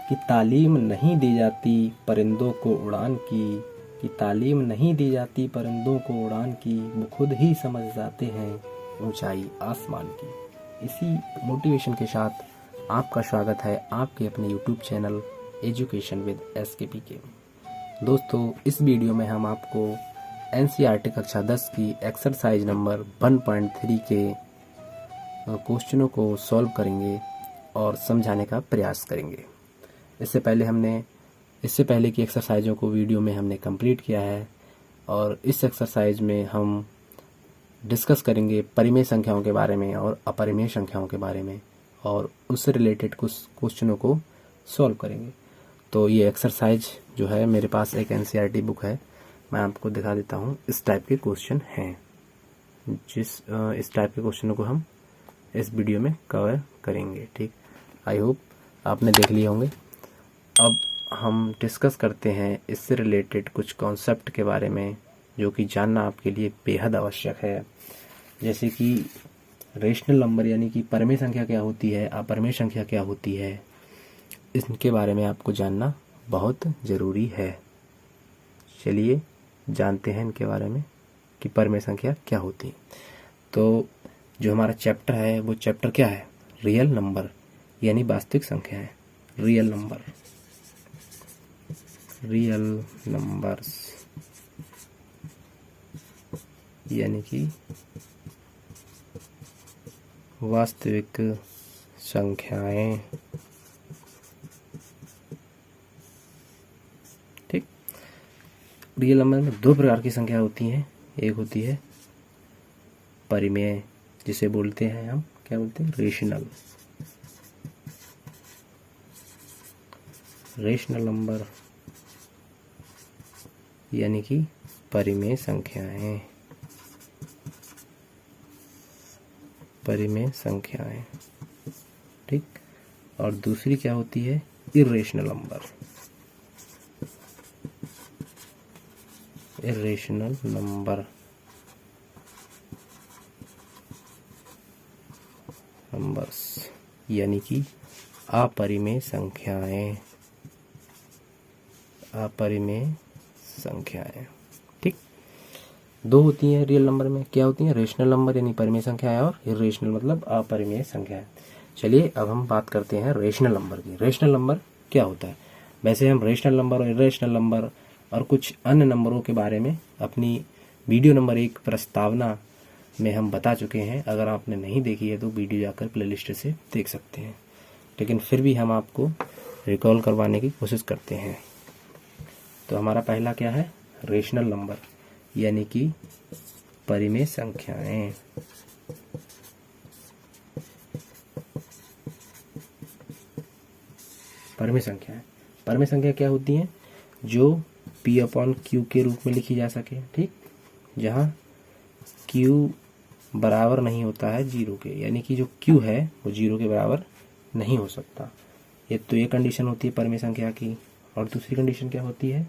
कि तालीम नहीं दी जाती परिंदों को उड़ान की, कि तालीम नहीं दी जाती परिंदों को उड़ान की, वो खुद ही समझ जाते हैं ऊंचाई आसमान की। इसी मोटिवेशन के साथ आपका स्वागत है आपके अपने YouTube channel education with SKP के। दोस्तों, इस वीडियो में हम आपको NCERT कक्षा 10 की एक्सरसाइज नंबर 1.3 के क्वेश्चनों को सॉल्व करेंगे और समझाने का प्रयास करेंगे। इससे पहले की एक्सरसाइजों को वीडियो में हमने कंप्लीट किया है और इस एक्सरसाइज में हम डिस्कस करेंगे परिमेय संख्याओं के बारे में और अपरिमेय संख्याओं के बारे में और उससे रिलेटेड कुछ क्वेश्चनों को सॉल्व करेंगे। तो ये एक्सरसाइज जो है, मेरे पास एक NCERT बुक है, मैं आपको दिखा देता हूँ। इस टाइप के क्वेश्चन हैं, इस टाइप के क्वेश्चनों को हम इस वीडियो में कवर करेंगे। ठीक, आई होप आपने देख लिए होंगे। अब हम डिस्कस करते हैं इससे रिलेटेड कुछ कॉन्सेप्ट के बारे में जो कि जानना आपके लिए बेहद आवश्यक है। जैसे कि रेशनल नंबर यानी कि परिमेय संख्या क्या होती है, अपरिमेय संख्या क्या होती है, इनके बारे में आपको जानना बहुत ज़रूरी है। चलिए जानते हैं इनके बारे में कि परिमेय संख्या क्या होती है। तो जो हमारा चैप्टर है वो चैप्टर क्या है? रियल नंबर यानी वास्तविक संख्या है। रियल नंबर्स यानी कि वास्तविक संख्याएं। ठीक, रियल नंबर में दो प्रकार की संख्या होती हैं। एक होती है परिमेय, जिसे बोलते हैं हम, क्या बोलते हैं? रेशनल नंबर यानी कि परिमेय संख्याएं। ठीक, और दूसरी क्या होती है? इर्रेशनल नंबर्स यानी कि अपरिमेय संख्याएं। ठीक, दो होती हैं रियल नंबर में। क्या होती हैं? रेशनल नंबर यानी परिमेय संख्याएं और इर्रेशनल मतलब अपरिमेय संख्याएं। चलिए अब हम बात करते हैं रेशनल नंबर की। रेशनल नंबर क्या होता है? वैसे हम रेशनल नंबर और इर्रेशनल नंबर और कुछ अन्य नंबरों के बारे में अपनी वीडियो नंबर 1 प्रस्तावना में हम बता चुके हैं। अगर आपने नहीं देखी है तो वीडियो जाकर प्लेलिस्ट से देख सकते हैं, लेकिन फिर भी हम आपको रिकॉल करवाने की कोशिश करते हैं। तो हमारा पहला क्या है? रेशनल नंबर यानी कि परिमेय संख्याएं। परिमेय संख्या क्या होती हैं? जो P/Q के रूप में लिखी जा सके। ठीक, जहां Q बराबर नहीं होता है 0 के, यानी कि जो Q है वो 0 के बराबर नहीं हो सकता। ये कंडीशन होती है परिमेय संख्या की। और दूसरी कंडीशन क्या होती है?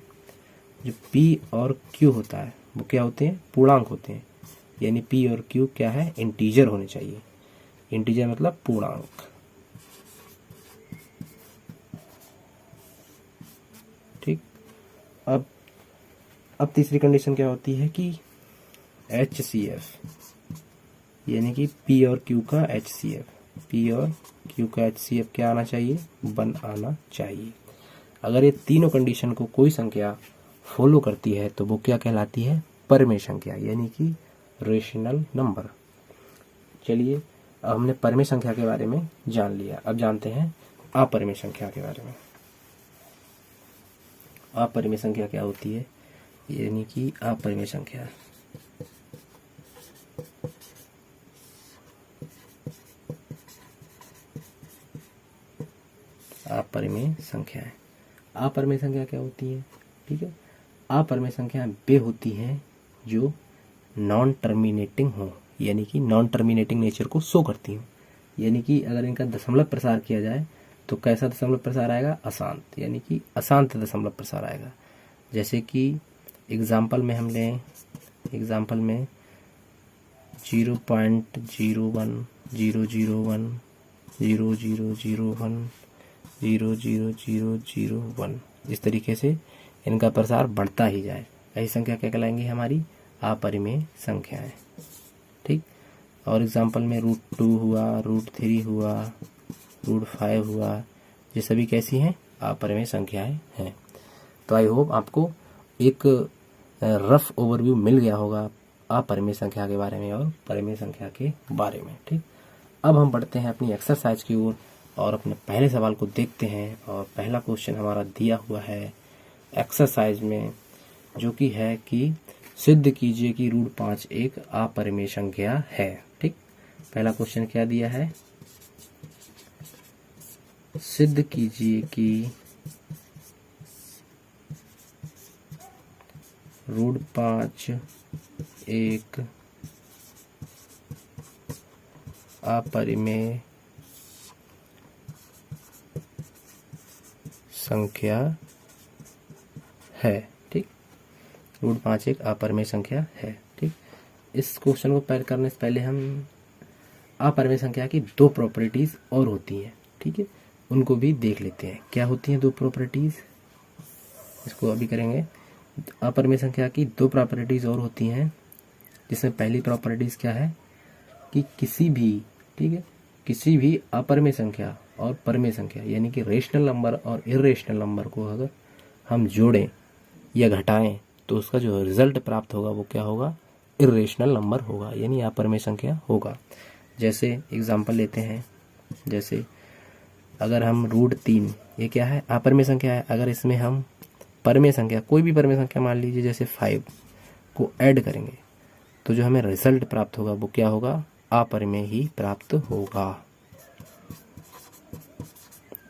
जो P और Q होता है वो क्या होते हैं? पूर्णांक होते हैं। यानी P और Q क्या है? इंटीजर होने चाहिए। इंटीजर मतलब पूर्णांक। ठीक, अब तीसरी कंडीशन क्या होती है कि HCF यानी कि P और Q का HCF क्या आना चाहिए? 1 आना चाहिए। अगर ये तीनों कंडीशन को कोई संख्या फॉलो करती है तो वो क्या कहलाती है? परिमेय संख्या यानी कि रेशनल नंबर। चलिए अब हमने परिमेय संख्या के बारे में जान लिया, अब जानते हैं अपरिमेय संख्या के बारे में। अपरिमेय संख्या क्या होती है? यानी कि अपरिमेय संख्या अपरिमेय संख्या क्या होती है? ठीक है, अपरिमेय संख्याएं वे होती हैं जो नॉन टर्मिनेटिंग हो, यानी कि नॉन टर्मिनेटिंग नेचर को शो करती हो। यानी कि अगर इनका दशमलव प्रसार किया जाए तो कैसा दशमलव प्रसार आएगा? अशांत, यानी कि अशांत दशमलव प्रसार आएगा। जैसे कि एग्जाम्पल में 0.01001 0001 0 0 0 0 1, इस तरीके से इनका प्रसार बढ़ता ही जाए। ऐसी संख्या क्या कहलाएंगी? हमारी अपरिमेय संख्याएं। ठीक। और एग्जाम्पल में √2 हुआ, √3 हुआ, √5 हुआ, ये सभी कैसी हैं? अपरिमेय संख्याएं हैं। तो आई होप आपको एक रफ ओवरव्यू मिल गया होगा अपरिमेय संख्या के बारे में और परिमेय संख्या के बारे में। ठीक। अब हम बढ़ते हैं अपनी एक्सरसाइज की ओर और अपने पहले सवाल को देखते हैं। और पहला क्वेश्चन हमारा दिया हुआ है एक्सरसाइज में, जो कि है कि सिद्ध कीजिए कि √5 एक अपरिमेय संख्या है। ठीक। पहला क्वेश्चन क्या दिया है? सिद्ध कीजिए कि √5 एक अपरिमेय संख्या है। ठीक। √5 एक अपरिमेय संख्या है। ठीक। इस क्वेश्चन को पैर करने से पहले हम अपरिमेय संख्या की दो प्रॉपर्टीज और होती हैं, ठीक है, उनको भी देख लेते हैं। क्या होती हैं दो प्रॉपर्टीज? इसको अभी करेंगे। अपरिमेय संख्या की दो प्रॉपर्टीज और होती हैं, जिसमें पहली प्रॉपर्टीज क्या है कि किसी भी, ठीक है, किसी भी अपरिमेय संख्या और परिमेय संख्या यानी कि रेशनल नंबर और इरेशनल नंबर को अगर हम जोड़ें या घटाएं तो उसका जो रिजल्ट प्राप्त होगा वो क्या होगा? इरेशनल नंबर होगा, यानी अपरिमेय संख्या होगा। जैसे एग्जांपल लेते हैं, जैसे अगर हम √3, ये क्या है? अपरिमेय संख्या है। अगर इसमें हम परिमेय संख्या, कोई भी परिमेय संख्या मान लीजिए जैसे 5 को ऐड करेंगे तो जो हमें रिजल्ट प्राप्त होगा वो क्या होगा? अपरिमेय ही प्राप्त होगा,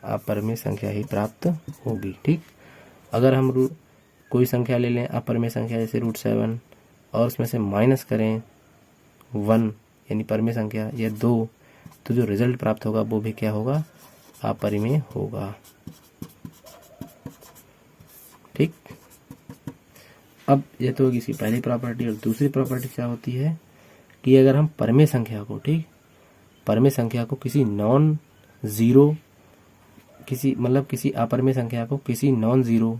अपरिमेय संख्या ही प्राप्त होगी। ठीक। अगर हम कोई संख्या ले लें अपरिमेय संख्या जैसे √7 और उसमें से माइनस करें 1 यानी परिमेय संख्या या 2, तो जो रिजल्ट प्राप्त होगा वो भी क्या होगा? अपरिमेय होगा। ठीक। अब ये तो होगी इसकी पहली प्रॉपर्टी। और दूसरी प्रॉपर्टी क्या होती है कि अगर हम परिमेय संख्या को, ठीक, परिमेय संख्या को किसी नॉन जीरो, किसी अपरिमेय संख्या को किसी नॉन जीरो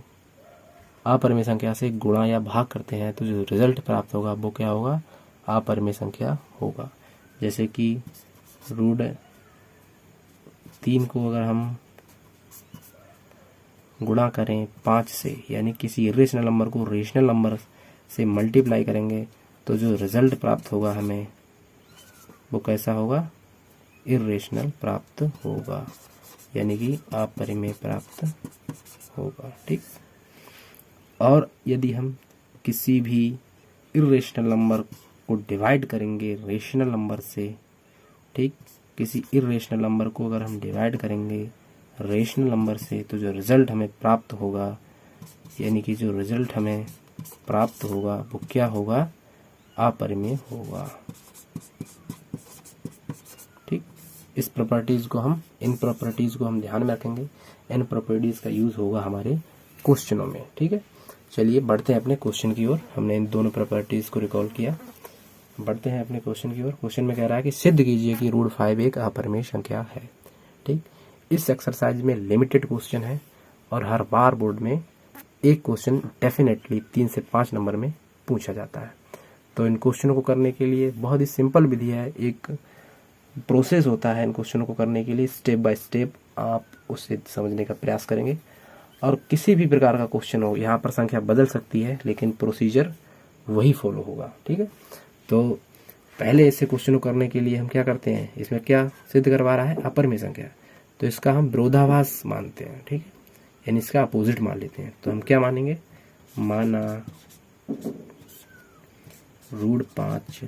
अपरिमेय संख्या से गुणा या भाग करते हैं तो जो रिजल्ट प्राप्त होगा वो क्या होगा? अपरिमेय संख्या होगा। जैसे कि √3 को अगर हम गुणा करें 5 से, यानी किसी इरेशनल नंबर को रेशनल नंबर से मल्टीप्लाई करेंगे तो जो रिजल्ट प्राप्त होगा हमें वो कैसा होगा? इरेशनल प्राप्त होगा, यानी कि अपरिमेय प्राप्त होगा। ठीक। और यदि हम किसी भी इरेशनल नंबर को डिवाइड करेंगे रेशनल नंबर से, ठीक, किसी इरेशनल नंबर को अगर हम डिवाइड करेंगे रेशनल नंबर से तो जो रिजल्ट हमें प्राप्त होगा, यानी कि जो रिजल्ट हमें प्राप्त होगा वो क्या होगा? अपरिमेय होगा। ठीक। इन प्रॉपर्टीज को हम ध्यान में रखेंगे। इन प्रॉपर्टीज का यूज होगा हमारे क्वेश्चनों में। ठीक है। चलिए बढ़ते हैं अपने क्वेश्चन की ओर। हमने इन दोनों प्रॉपर्टीज को रिकॉल किया, बढ़ते हैं अपने क्वेश्चन की ओर। क्वेश्चन में कह रहा है कि सिद्ध कीजिए कि √5 एक अपरिमेय संख्या है। ठीक। इस एक्सरसाइज में लिमिटेड क्वेश्चन है और हर बार बोर्ड में एक क्वेश्चन डेफिनेटली 3 से 5 नंबर में पूछा जाता है। तो इन क्वेश्चनों को करने के लिए बहुत ही सिंपल विधि है, एक प्रोसेस होता है इन क्वेश्चनों को करने के लिए। स्टेप बाय स्टेप आप उसे समझने का प्रयास करेंगे और किसी भी प्रकार का क्वेश्चन हो, यहाँ पर संख्या बदल सकती है लेकिन प्रोसीजर वही फॉलो होगा। ठीक है। तो पहले ऐसे क्वेश्चन को करने के लिए हम क्या करते हैं, इसमें क्या सिद्ध करवा रहा है? अपरिमेय संख्या, तो इसका हम विरोधाभास मानते हैं। ठीक है, यानी इसका अपोजिट मान लेते हैं। तो हम क्या मानेंगे? माना √5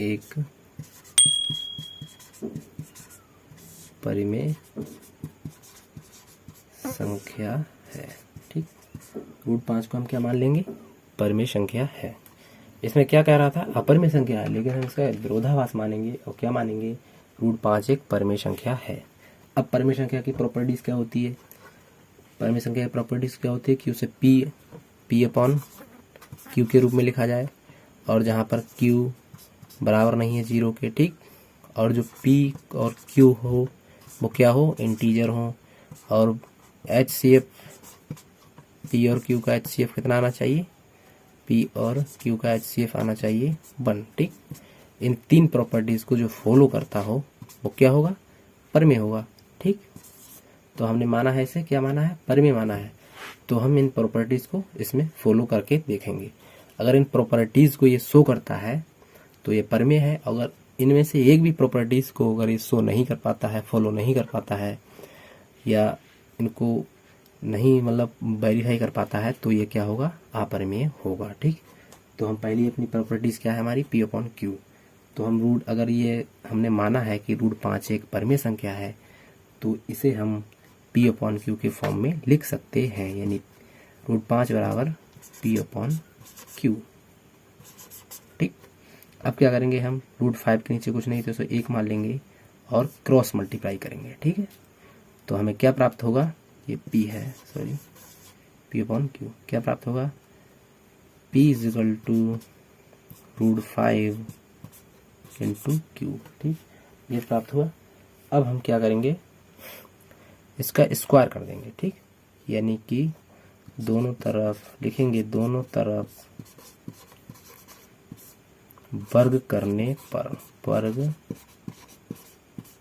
एक परिमेय संख्या है। ठीक। √5 को हम क्या मान लेंगे? परिमेय संख्या है। इसमें क्या कह रहा था? अपरिमेय संख्या है, लेकिन हम इसका विरोधाभास मानेंगे और क्या मानेंगे? √5 एक परिमेय संख्या है। अब परिमेय संख्या की प्रॉपर्टीज क्या होती है? परिमेय संख्या की प्रॉपर्टीज क्या होती है कि उसे P/Q के रूप में लिखा जाए, और जहाँ पर Q बराबर नहीं है 0 के, ठीक, और जो P और Q हो वो क्या हो, इंटीजर हो। और HCF P और Q का HCF कितना आना चाहिए, P और Q का HCF आना चाहिए 1। ठीक, इन 3 प्रॉपर्टीज को जो फॉलो करता हो वो क्या होगा, परमेय होगा। ठीक, तो हमने माना है इसे, क्या माना है, परमेय माना है। तो हम इन प्रॉपर्टीज को इसमें फॉलो करके देखेंगे। अगर इन प्रॉपर्टीज को ये शो करता है तो ये परमेय है। अगर इनमें से एक भी प्रॉपर्टीज को अगर ये शो नहीं कर पाता है, फॉलो नहीं कर पाता है, या इनको नहीं मतलब वेरीफाई कर पाता है, तो ये क्या होगा, अपरिमेय होगा। ठीक, तो हम पहली अपनी प्रॉपर्टीज क्या है हमारी, P अपॉन Q। तो हम रूट, अगर ये हमने माना है कि रूट 5 एक परमेय संख्या है, तो इसे हम P अपॉन Q के फॉर्म में लिख सकते हैं, यानी रूट 5 बराबर P अपॉन Q। ठीक, अब क्या करेंगे हम, रूट 5 के नीचे कुछ नहीं तो इसे 1 मान लेंगे और क्रॉस मल्टीप्लाई करेंगे। ठीक है, तो हमें क्या प्राप्त होगा, ये P है, सॉरी P अपॉन Q, क्या प्राप्त होगा, P is equal to root 5 into Q। ठीक, ये प्राप्त हुआ। अब हम क्या करेंगे, इसका स्क्वायर कर देंगे। ठीक, यानी कि दोनों तरफ लिखेंगे, दोनों तरफ वर्ग करने पर, वर्ग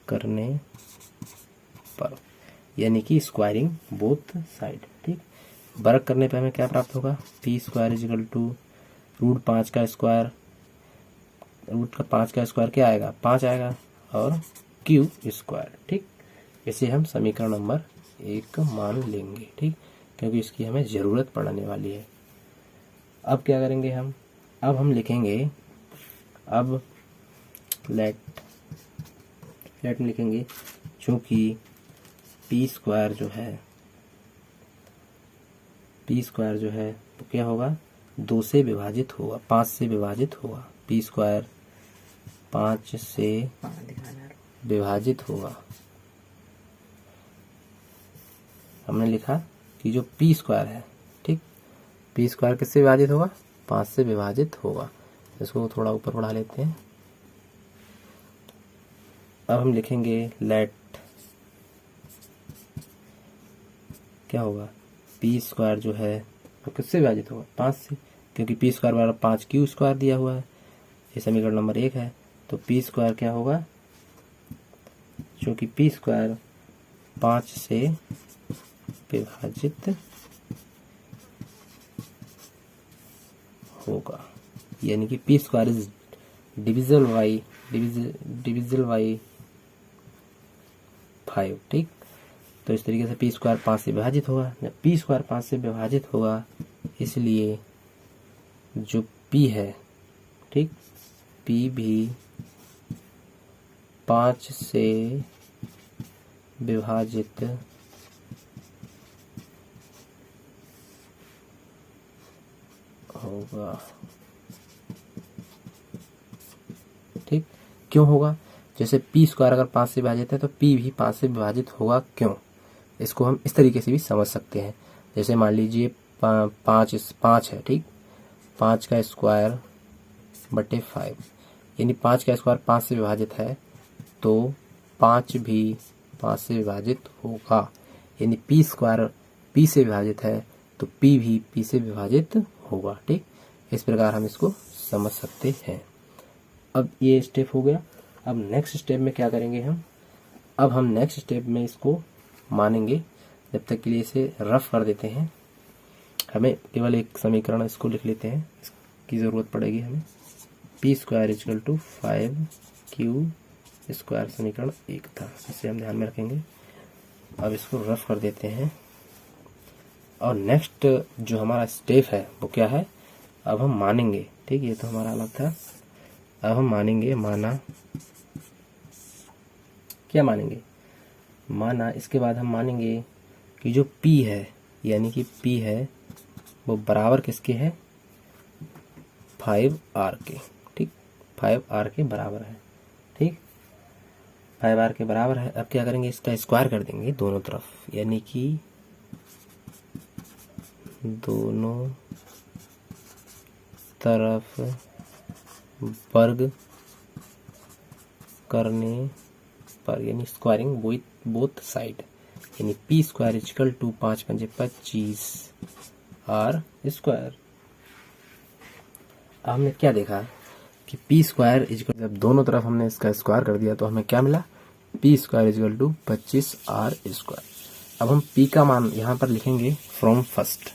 करने पर, यानी कि स्क्वायरिंग बोथ साइड। ठीक, वर्ग करने पे हमें क्या प्राप्त होगा, P square is equal to root 5 का स्क्वायर, रूट का 5 का स्क्वायर क्या आएगा, 5 आएगा, और Q स्क्वायर। ठीक, इसे हम समीकरण नंबर 1 मान लेंगे। ठीक, क्योंकि इसकी हमें ज़रूरत पड़ने वाली है। अब क्या करेंगे हम, अब हम लिखेंगे, अब लेट में लिखेंगे, चूंकि P स्क्वायर जो है, P स्क्वायर जो है तो क्या होगा, 2 से विभाजित होगा, 5 से विभाजित होगा। P स्क्वायर 5 से विभाजित होगा। हमने लिखा कि जो P स्क्वायर है, ठीक, P स्क्वायर किससे विभाजित होगा, 5 से विभाजित होगा। इसको थोड़ा ऊपर बढ़ा लेते हैं। अब हम लिखेंगे लेट, क्या होगा, P स्क्वायर जो है वो किससे विभाजित होगा, 5 से, क्योंकि P स्क्वायर बराबर 5 Q स्क्वायर दिया हुआ है। ये समीकरण नंबर 1 है। तो P स्क्वायर क्या होगा, क्योंकि P स्क्वायर 5 से विभाजित होगा, यानी कि P square is divisible by 5। ठीक, तो इस तरीके से P स्क्वायर 5 से विभाजित होगा। जब P स्क्वायर 5 से विभाजित होगा, इसलिए जो P है, ठीक, P भी 5 से विभाजित होगा। ठीक, क्यों होगा, जैसे P स्क्वायर अगर 5 से विभाजित है तो P भी 5 से विभाजित होगा। क्यों, इसको हम इस तरीके से भी समझ सकते हैं। जैसे मान लीजिए 5 है, ठीक, 5 का स्क्वायर बटे 5, यानी 5 का स्क्वायर 5 से विभाजित है, तो 5 भी 5 से विभाजित होगा। यानी P स्क्वायर P से विभाजित है तो P भी P से विभाजित होगा। ठीक, इस प्रकार हम इसको समझ सकते हैं। अब ये स्टेप हो गया। अब नेक्स्ट स्टेप में क्या करेंगे हम, अब हम नेक्स्ट स्टेप में इसको मानेंगे। जब तक के लिए इसे रफ कर देते हैं, हमें केवल एक समीकरण इसको लिख लेते हैं, इसकी ज़रूरत पड़ेगी हमें। P square equal to 5Q square समीकरण 1 था, इसे हम ध्यान में रखेंगे। अब इसको रफ कर देते हैं। और नेक्स्ट जो हमारा स्टेप है वो क्या है, अब हम मानेंगे। ठीक, ये तो हमारा अलग था। अब हम मानेंगे, माना, क्या मानेंगे, माना, इसके बाद हम मानेंगे कि जो P है, यानी कि P है वो बराबर किसके है, 5R के। ठीक, 5R के बराबर है। ठीक, 5R के बराबर है। अब क्या करेंगे, इसका स्क्वायर कर देंगे दोनों तरफ, यानी कि दोनों तरफ वर्ग करने पर, यानी स्क्वायरिंग बोथ साइड, यानी पी स्क्वायर इक्वल टू 5 पंजे 25 आर स्क्वायर। अब हमने क्या देखा कि पी स्क्वायर इक्वल, जब दोनों तरफ हमने इसका स्क्वायर कर दिया तो हमें क्या मिला, P square equal to 25 R square. अब हम पी का मान यहां पर लिखेंगे फ्रॉम फर्स्ट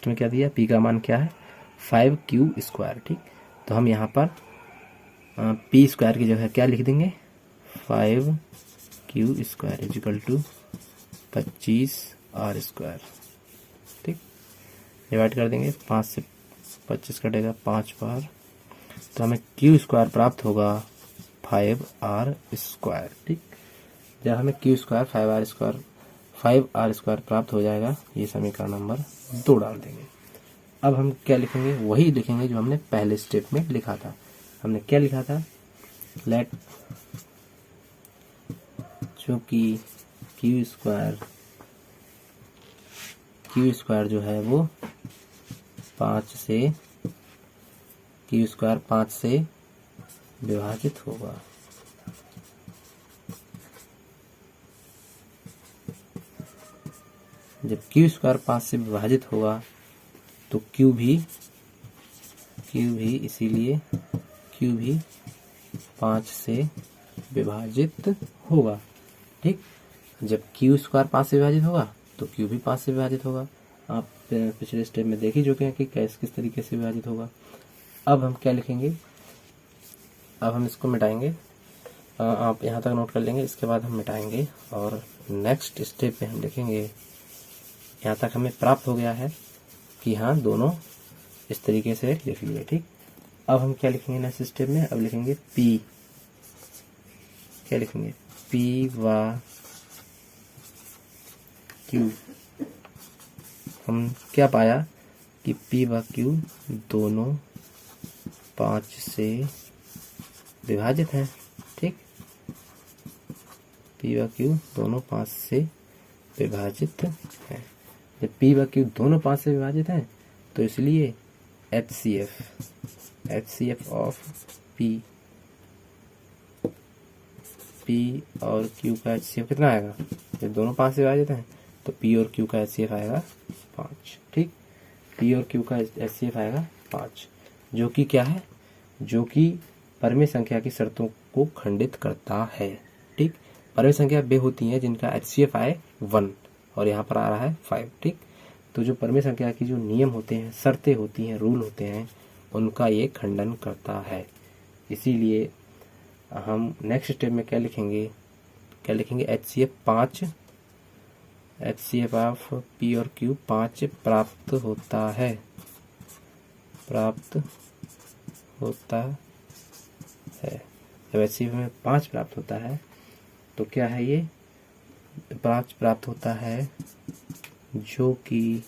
में क्या दिया, पी का मान क्या है 5q स्क्वायर। ठीक, तो हम यहाँ पर पी स्क्वायर की जगह क्या लिख देंगे 5q square equal to 25 R square. ठीक, डिवाइड कर देंगे, 5 से 25 कटेगा 5 बार, तो हमें q स्क्वायर प्राप्त होगा 5r स्क्वायर। ठीक, जब हमें q स्क्वायर 5r स्क्वायर प्राप्त हो जाएगा, ये समीकरण नंबर 2 डाल देंगे। अब हम क्या लिखेंगे, वही लिखेंगे जो हमने पहले स्टेप में लिखा था। हमने क्या लिखा था, लेट चूंकि q स्क्वायर जो है वो 5 से विभाजित होगा। जब q स्क्वायर 5 से विभाजित होगा तो q भी इसीलिए q भी 5 से विभाजित होगा। ठीक, जब q स्क्वायर 5 से विभाजित होगा तो q भी 5 से विभाजित होगा। आप पिछले स्टेप में देख ही चुके हैं कि किस तरीके से विभाजित होगा। अब हम क्या लिखेंगे, अब हम इसको मिटाएंगे, आप यहाँ तक नोट कर लेंगे, इसके बाद हम मिटाएंगे और नेक्स्ट स्टेप में हम लिखेंगे। यहाँ तक हमें प्राप्त हो गया है कि हाँ दोनों इस तरीके से लिख लिए। ठीक, अब हम क्या लिखेंगे नेक्स्ट स्टेप में, अब लिखेंगे p, क्या लिखेंगे p व q। हम क्या पाया कि p व q दोनों 5 से विभाजित हैं। ठीक, p व q दोनों 5 से विभाजित हैं। जब p व q दोनों 5 से विभाजित हैं तो इसलिए HCF ऑफ p और q का HCF कितना आएगा, जब दोनों 5 से विभाजित हैं तो p और q का HCF आएगा 5। ठीक, p और q का HCF आएगा 5, जो कि क्या है, जो कि परिमेय संख्या की शर्तों को खंडित करता है। ठीक, परिमेय संख्या वे होती हैं जिनका HCF आए 1 और यहाँ पर आ रहा है 5। ठीक, तो जो परिमेय संख्या की जो नियम होते हैं, शर्तें होती हैं, रूल होते हैं, उनका ये खंडन करता है। इसीलिए हम नेक्स्ट स्टेप में क्या लिखेंगे HCF ऑफ p और q 5 प्राप्त होता है। जब HCF में 5 प्राप्त होता है तो क्या है, ये 5 प्राप्त होता है जो कि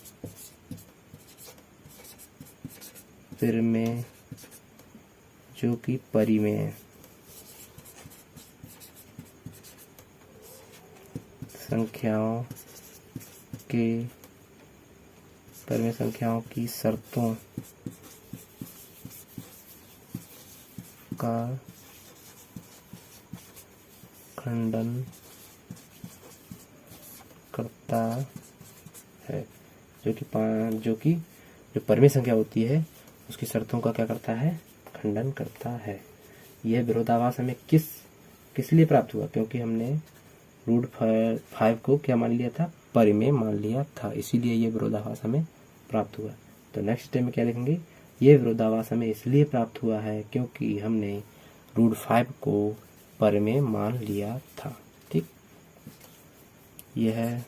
परिमेय संख्याओं की शर्तों का खंडन करता है, जो परिमेय संख्या होती है उसकी शर्तों का क्या करता है, खंडन करता है। यह विरोधाभास हमें किस लिए प्राप्त हुआ, क्योंकि हमने √5 को क्या मान लिया था, परिमेय मान लिया था, इसीलिए ये विरोधाभास हमें प्राप्त हुआ। तो नेक्स्ट स्टेप में क्या लिखेंगे, ये विरोधाभास हमें इसलिए प्राप्त हुआ है क्योंकि हमने √5 को परिमेय मान लिया था। ठीक, यह है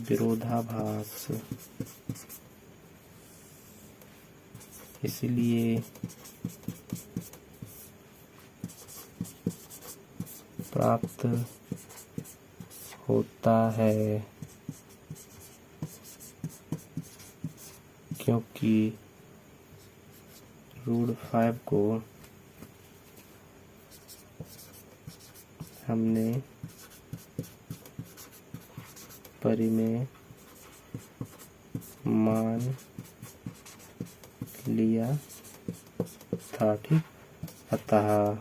विरोधाभास, इसलिए प्राप्त होता है क्योंकि √5 को हमने परिमेय मान लिया था, ठीक। अतः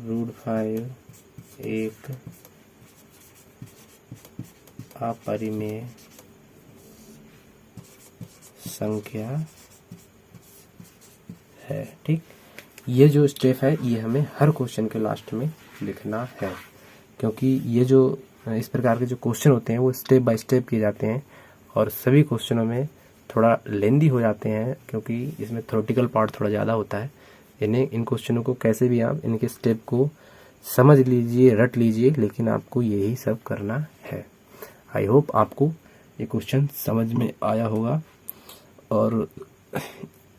√5 एक अपरिमेय संख्या है, ठीक। ये जो स्टेप है ये हमें हर क्वेश्चन के लास्ट में लिखना है, क्योंकि ये जो इस प्रकार के जो क्वेश्चन होते हैं वो स्टेप बाय स्टेप किए जाते हैं और सभी क्वेश्चनों में थोड़ा लेंदी हो जाते हैं, क्योंकि इसमें थ्योरेटिकल पार्ट थोड़ा ज़्यादा होता है। इन क्वेश्चनों को कैसे भी आप इनके स्टेप को समझ लीजिए, रट लीजिए, लेकिन आपको यही सब करना है। आई होप आपको ये क्वेश्चन समझ में आया होगा। और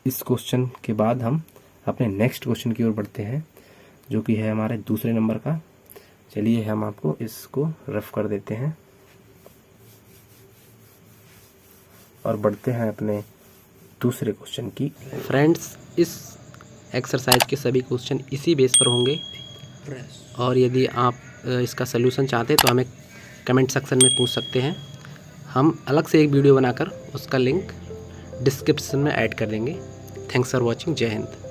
इस क्वेश्चन के बाद हम अपने नेक्स्ट क्वेश्चन की ओर बढ़ते हैं, जो कि है हमारे दूसरे नंबर का। चलिए हम आपको इसको रफ कर देते हैं और बढ़ते हैं अपने दूसरे क्वेश्चन की। फ्रेंड्स, इस एक्सरसाइज के सभी क्वेश्चन इसी बेस पर होंगे और यदि आप इसका सलूशन चाहते हैं तो हमें कमेंट सेक्शन में पूछ सकते हैं। हम अलग से एक वीडियो बनाकर उसका लिंक डिस्क्रिप्शन में ऐड कर देंगे। Thanks for watching. जय हिंद।